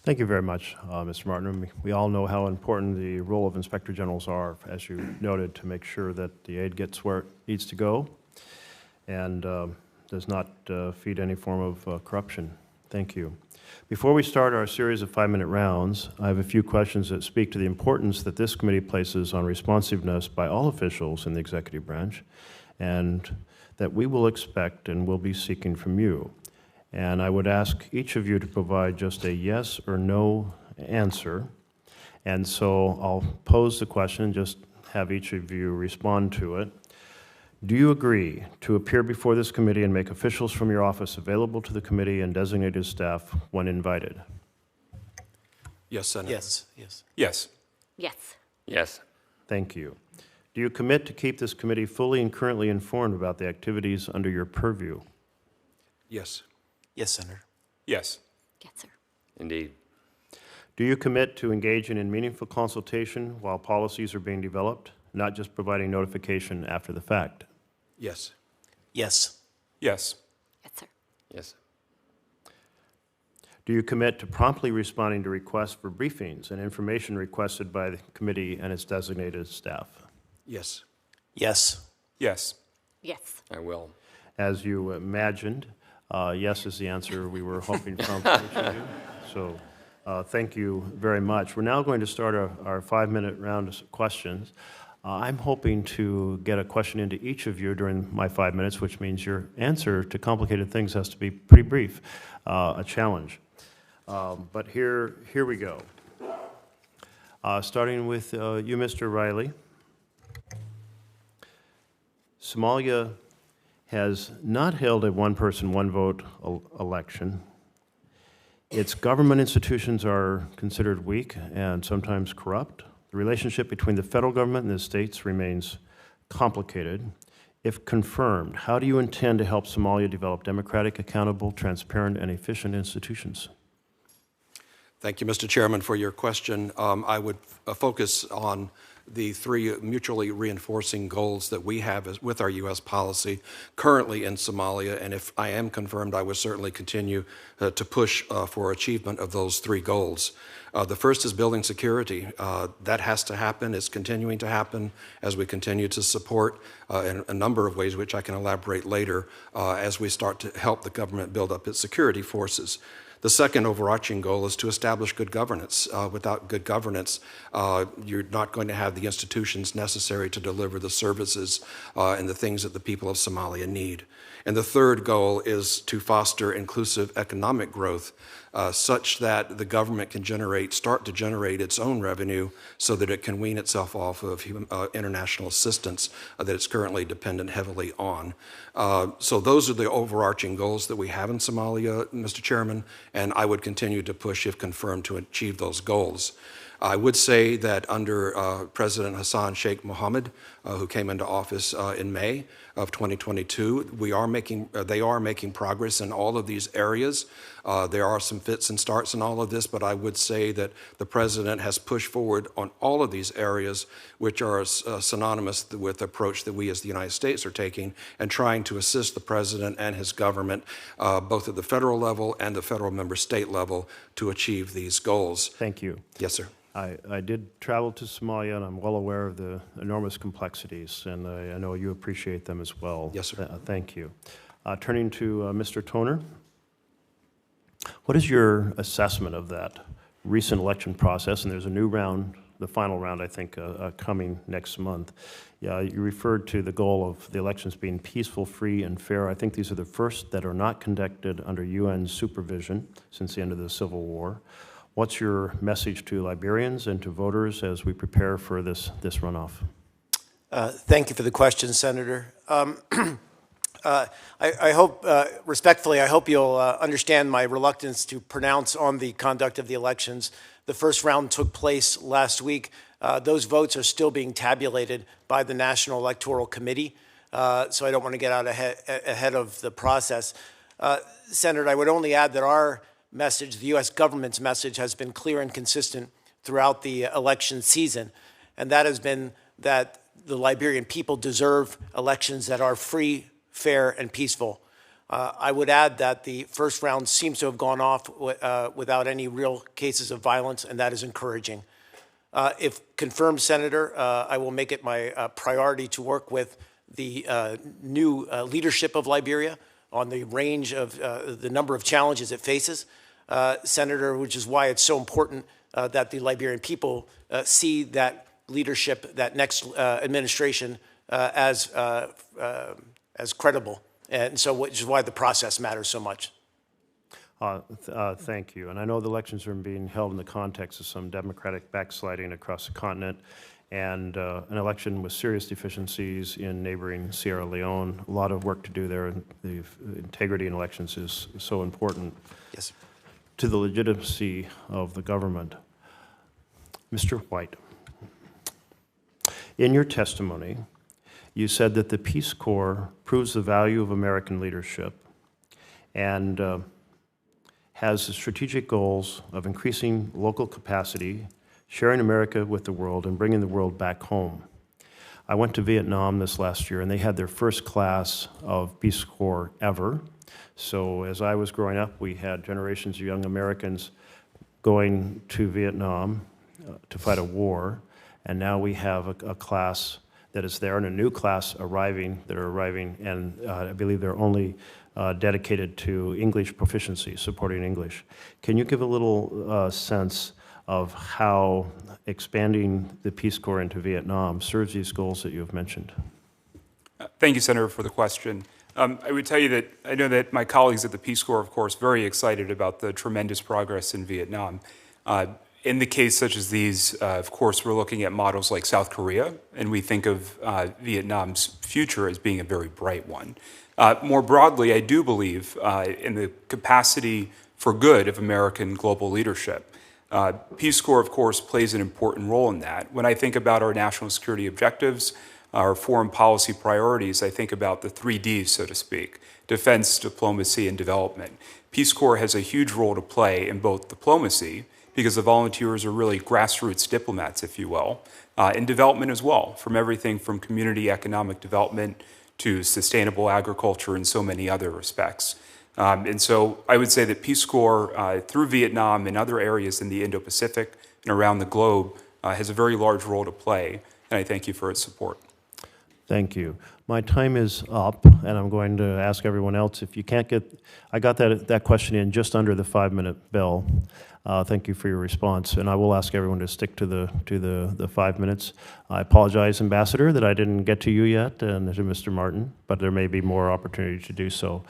Thank you very much, Mr. Martin. We all know how important the role of Inspector Generals are, as you noted, to make sure that the aid gets where it needs to go and does not feed any form of corruption. Thank you. Before we start our series of 5-minute rounds, I have a few questions that speak to the importance that this committee places on responsiveness by all officials in the executive branch, and that we will expect and will be seeking from you. And I would ask each of you to provide just a yes or no answer. And so I'll pose the question, just have each of you respond to it. Do you agree to appear before this committee and make officials from your office available to the committee and designated staff when invited? Yes, Senator. Yes. Yes. Yes. Yes. Yes. Thank you. Do you commit to keep this committee fully and currently informed about the activities under your purview? Yes. Yes, Senator. Yes. Yes, sir. Indeed. Do you commit to engaging in meaningful consultation while policies are being developed, not just providing notification after the fact? Yes. Yes. Yes. Yes, sir. Yes. Do you commit to promptly responding to requests for briefings and information requested by the committee and its designated staff? Yes. Yes. Yes. Yes. I will. As you imagined, yes is the answer we were hoping from each of you. So thank you very much. We're now going to start our 5-minute round of questions. I'm hoping to get a question into each of you during my 5 minutes, which means your answer to complicated things has to be pretty brief, a challenge. But here we go. Starting with you, Mr. Riley. Somalia has not held a one-person, one-vote election. Its government institutions are considered weak and sometimes corrupt. The relationship between the federal government and the states remains complicated. If confirmed, how do you intend to help Somalia develop democratic, accountable, transparent, and efficient institutions? Thank you, Mr. Chairman, for your question. I would focus on the 3 mutually reinforcing goals that we have with our U.S. policy currently in Somalia, and if I am confirmed, I would certainly continue to push for achievement of those 3 goals. The first is building security. That has to happen. It's continuing to happen as we continue to support in a number of ways, which I can elaborate later, as we start to help the government build up its security forces. The second overarching goal is to establish good governance. Without good governance, you're not going to have the institutions necessary to deliver the services and the things that the people of Somalia need. And the third goal is to foster inclusive economic growth such that the government can start to generate its own revenue so that it can wean itself off of international assistance that it's currently dependent heavily on. So those are the overarching goals that we have in Somalia, Mr. Chairman, and I would continue to push, if confirmed, to achieve those goals. I would say that under President Hassan Sheikh Mohammed, who came into office in May of 2022, they are making progress in all of these areas. There are some fits and starts in all of this, but I would say that the president has pushed forward on all of these areas, which are synonymous with the approach that we as the United States are taking and trying to assist the president and his government, both at the federal level and the federal member state level, to achieve these goals. Thank you. Yes, sir. I did travel to Somalia, and I'm well aware of the enormous complexities, and I know you appreciate them as well. Yes, sir. Thank you. Turning to Mr. Toner, what is your assessment of that recent election process? And there's a new round, the final round, I think, coming next month. Yeah, you referred to the goal of the elections being peaceful, free, and fair. I think these are the first that are not conducted under UN supervision since the end of the Civil War. What's your message to Liberians and to voters as we prepare for this runoff? Thank you for the question, Senator. I hope, respectfully, I hope you'll understand my reluctance to pronounce on the conduct of the elections. The first round took place last week. Those votes are still being tabulated by the National Electoral Committee, so I don't want to get out ahead of the process. Senator, I would only add that our message, the U.S. government's message, has been clear and consistent throughout the election season, and that has been that the Liberian people deserve elections that are free, fair, and peaceful. I would add that the first round seems to have gone off without any real cases of violence, and that is encouraging. If confirmed, Senator, I will make it my priority to work with the new leadership of Liberia on the range of the number of challenges it faces, Senator, which is why it's so important that the Liberian people see that leadership, that next administration, as credible. And so, which is why the process matters so much. Thank you. And I know the elections are being held in the context of some democratic backsliding across the continent, and an election with serious deficiencies in neighboring Sierra Leone. A lot of work to do there, and the integrity in elections is so important. Yes, sir. To the legitimacy of the government. Mr. White, in your testimony, you said that the Peace Corps proves the value of American leadership and has the strategic goals of increasing local capacity, sharing America with the world, and bringing the world back home. I went to Vietnam this last year, and they had their first class of Peace Corps ever. So as I was growing up, we had generations of young Americans going to Vietnam to fight a war, and now we have a class that is there and a new class arriving, and I believe they're only dedicated to English proficiency, supporting English. Can you give a little sense of how expanding the Peace Corps into Vietnam serves these goals that you have mentioned? Thank you, Senator, for the question. I would tell you that I know that my colleagues at the Peace Corps, of course, very excited about the tremendous progress in Vietnam. In the case such as these, of course, we're looking at models like South Korea, and we think of Vietnam's future as being a very bright one. More broadly, I do believe in the capacity for good of American global leadership. Peace Corps, of course, plays an important role in that. When I think about our national security objectives, our foreign policy priorities, I think about the 3 Ds, so to speak: defense, diplomacy, and development. Peace Corps has a huge role to play in both diplomacy, because the volunteers are really grassroots diplomats, if you will, in development as well, from everything from community economic development to sustainable agriculture and so many other respects. And so I would say that Peace Corps, through Vietnam and other areas in the Indo-Pacific and around the globe, has a very large role to play, and I thank you for its support. Thank you. My time is up, and I'm going to ask everyone else, if you can't get, I got that question in just under the 5-minute bell. Thank you for your response, and I will ask everyone to stick to the 5 minutes. I apologize, Ambassador, that I didn't get to you yet, and to Mr. Martin, but there may be more opportunity to do so.